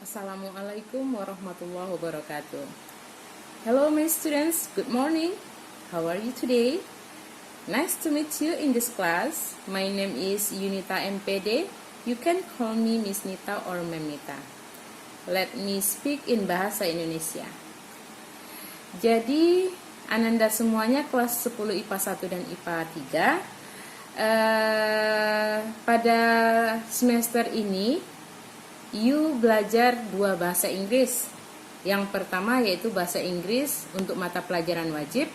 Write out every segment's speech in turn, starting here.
Assalamualaikum warahmatullahi wabarakatuh. Hello my students, good morning. How are you today? Nice to meet you in this class. My name is Yunita MPD. You can call me Miss Nita or Mem Nita. Let me speak in bahasa Indonesia. Jadi, Ananda semuanya kelas 10 IPA 1 dan IPA 3. Pada semester ini you belajar dua bahasa Inggris. Yang pertama yaitu bahasa Inggris untuk mata pelajaran wajib,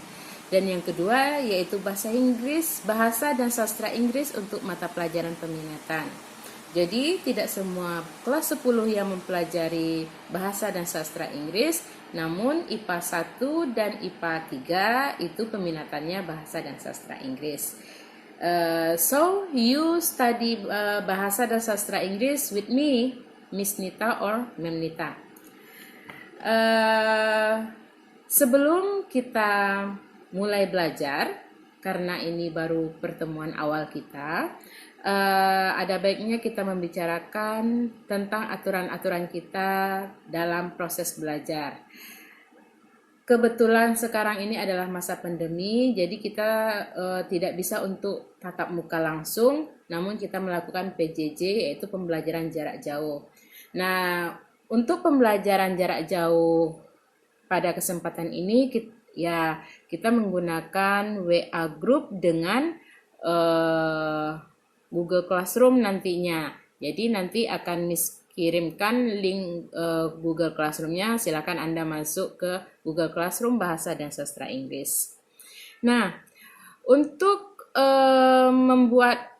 dan yang kedua yaitu bahasa Inggris, bahasa dan sastra Inggris untuk mata pelajaran peminatan. Jadi tidak semua kelas 10 yang mempelajari bahasa dan sastra Inggris, namun IPA 1 dan IPA 3 itu peminatannya bahasa dan sastra Inggris. So you study bahasa dan sastra Inggris with me, Miss Nita or Mem Nita. Sebelum kita mulai belajar, karena ini baru pertemuan awal kita, ada baiknya kita membicarakan tentang aturan-aturan kita dalam proses belajar. Kebetulan sekarang ini adalah masa pandemi, jadi kita tidak bisa untuk tatap muka langsung, namun kita melakukan PJJ, yaitu pembelajaran jarak jauh. Nah, untuk pembelajaran jarak jauh pada kesempatan ini kita menggunakan WA Group dengan Google Classroom nantinya. Jadi nanti akan kirimkan link Google Classroom-nya. Silakan Anda masuk ke Google Classroom bahasa dan sastra Inggris. Nah, untuk membuat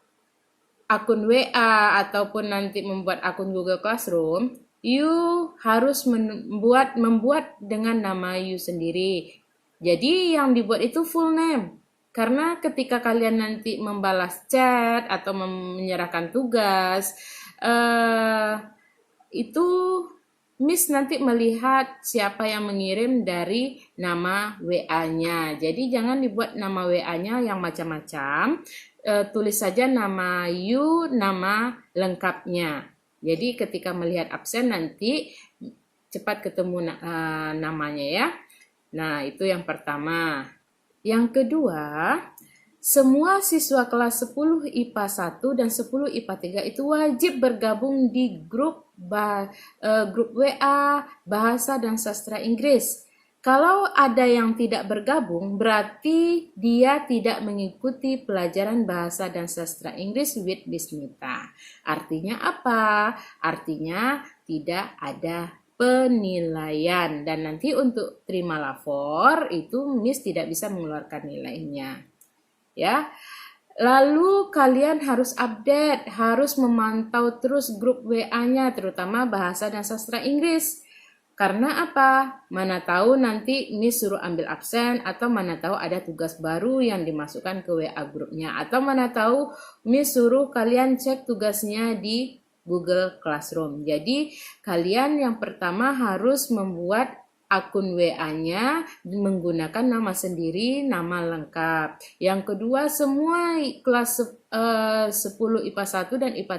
akun WA ataupun nanti membuat akun Google Classroom, you harus membuat dengan nama you sendiri. Jadi yang dibuat itu full name. Karena ketika kalian nanti membalas chat atau menyerahkan tugas, itu Miss nanti melihat siapa yang mengirim dari nama WA-nya. Jadi jangan dibuat nama WA-nya yang macam-macam. Tulis saja nama you, nama lengkapnya. Jadi ketika melihat absen nanti cepat ketemu namanya ya. Nah, itu yang pertama. Yang kedua, semua siswa kelas 10 IPA 1 dan 10 IPA 3 itu wajib bergabung di grup WA bahasa dan sastra Inggris. Kalau ada yang tidak bergabung, berarti dia tidak mengikuti pelajaran bahasa dan sastra Inggris with Miss Nita. Artinya apa? Artinya tidak ada penilaian, dan nanti untuk terima lapor itu Miss tidak bisa mengeluarkan nilainya. Ya. Lalu kalian harus update, harus memantau terus grup WA-nya, terutama bahasa dan sastra Inggris. Karena apa? Mana tahu nanti Miss suruh ambil absen, atau mana tahu ada tugas baru yang dimasukkan ke WA grupnya, atau mana tahu Miss suruh kalian cek tugasnya di Google Classroom. Jadi kalian yang pertama harus membuat akun WA-nya menggunakan nama sendiri, nama lengkap. Yang kedua, semua kelas 10 IPA 1 dan IPA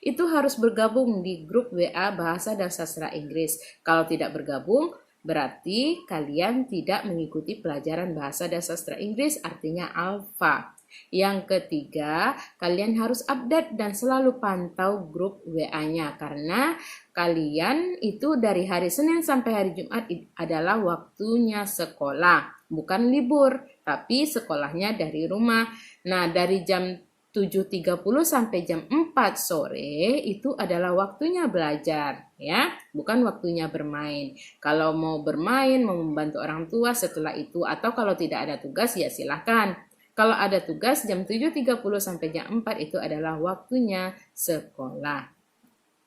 3 itu harus bergabung di grup WA bahasa dan sastra Inggris. Kalau tidak bergabung, berarti kalian tidak mengikuti pelajaran bahasa dan sastra Inggris, artinya alfa. Yang ketiga, kalian harus update dan selalu pantau grup WA-nya, karena kalian itu dari hari Senin sampai hari Jumat adalah waktunya sekolah, bukan libur, tapi sekolahnya dari rumah. Nah, dari jam 7.30 sampai jam 4 sore itu adalah waktunya belajar, ya, bukan waktunya bermain. Kalau mau bermain, mau membantu orang tua setelah itu, atau kalau tidak ada tugas ya silahkan. Kalau ada tugas jam 7.30 sampai jam 4 itu adalah waktunya sekolah.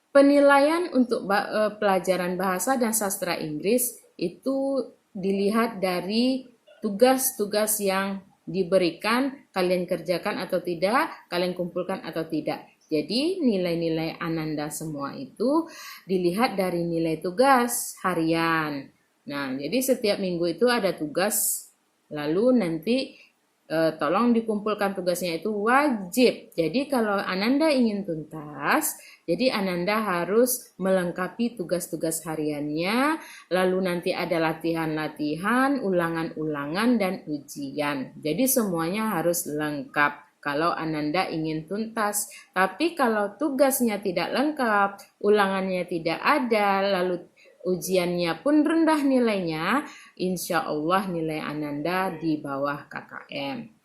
Penilaian untuk pelajaran bahasa dan sastra Inggris itu dilihat dari tugas-tugas yang diberikan, kalian kerjakan atau tidak, kalian kumpulkan atau tidak. Jadi nilai-nilai Ananda semua itu dilihat dari nilai tugas harian. Nah, jadi setiap minggu itu ada tugas, lalu nanti tolong dikumpulkan tugasnya, itu wajib. Jadi kalau Ananda ingin tuntas, jadi Ananda harus melengkapi tugas-tugas hariannya, lalu nanti ada latihan-latihan, ulangan-ulangan, dan ujian. Jadi semuanya harus lengkap kalau Ananda ingin tuntas. Tapi kalau tugasnya tidak lengkap, ulangannya tidak ada, lalu ujiannya pun rendah nilainya, insya Allah nilai Ananda di bawah KKM.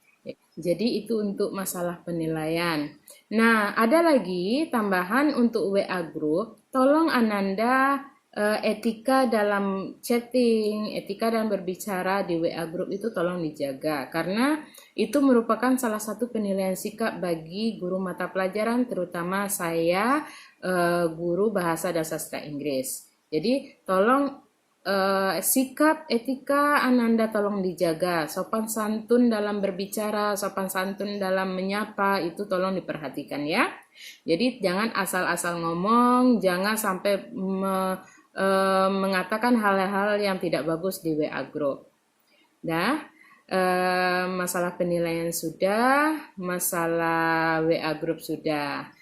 Jadi itu untuk masalah penilaian. Nah, ada lagi tambahan untuk WA group. Tolong Ananda etika dalam chatting, etika dalam berbicara di WA group itu tolong dijaga. Karena itu merupakan salah satu penilaian sikap bagi guru mata pelajaran, terutama saya guru bahasa dan sastra Inggris. Jadi tolong sikap etika Ananda tolong dijaga, sopan santun dalam berbicara, sopan santun dalam menyapa itu tolong diperhatikan ya. Jadi jangan asal-asal ngomong, jangan sampai mengatakan hal-hal yang tidak bagus di WA group. Dah, masalah penilaian sudah, masalah WA group sudah.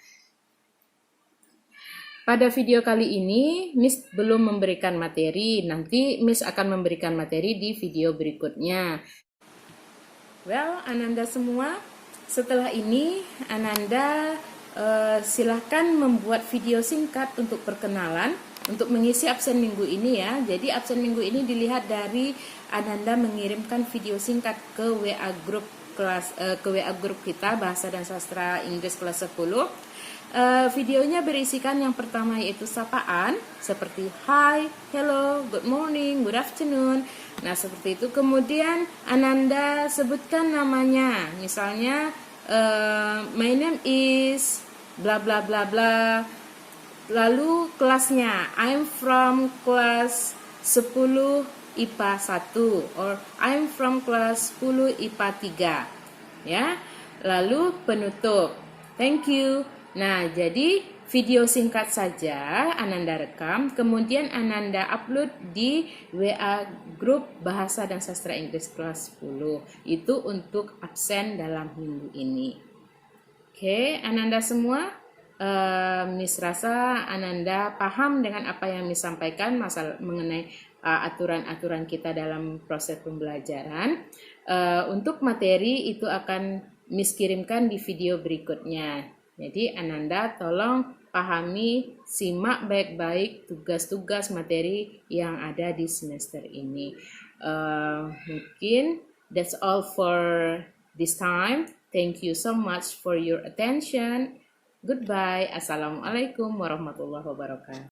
Pada video kali ini, Miss belum memberikan materi. Nanti Miss akan memberikan materi di video berikutnya. Well, Ananda semua, setelah ini Ananda silahkan membuat video singkat untuk perkenalan, untuk mengisi absen minggu ini ya. Jadi absen minggu ini dilihat dari Ananda mengirimkan video singkat ke WA group kelas, ke WA group kita Bahasa dan Sastra Inggris kelas 10. Videonya berisikan yang pertama yaitu sapaan seperti hi, hello, good morning, good afternoon. Nah seperti itu. Kemudian Ananda sebutkan namanya, misalnya my name is bla bla bla bla. Lalu kelasnya, I'm from kelas 10 IPA 1 or I'm from kelas 10 IPA 3 ya. Lalu penutup, thank you. Nah, jadi video singkat saja Ananda rekam, kemudian Ananda upload di WA grup Bahasa dan Sastra Inggris kelas 10. Itu untuk absen dalam minggu ini. Oke, Ananda semua, Miss rasa Ananda paham dengan apa yang Miss sampaikan masalah mengenai aturan-aturan kita dalam proses pembelajaran. Untuk materi itu akan Miss kirimkan di video berikutnya. Jadi Ananda tolong pahami, simak baik-baik tugas-tugas materi yang ada di semester ini. Mungkin that's all for this time. Thank you so much for your attention. Goodbye. Assalamualaikum warahmatullahi wabarakatuh.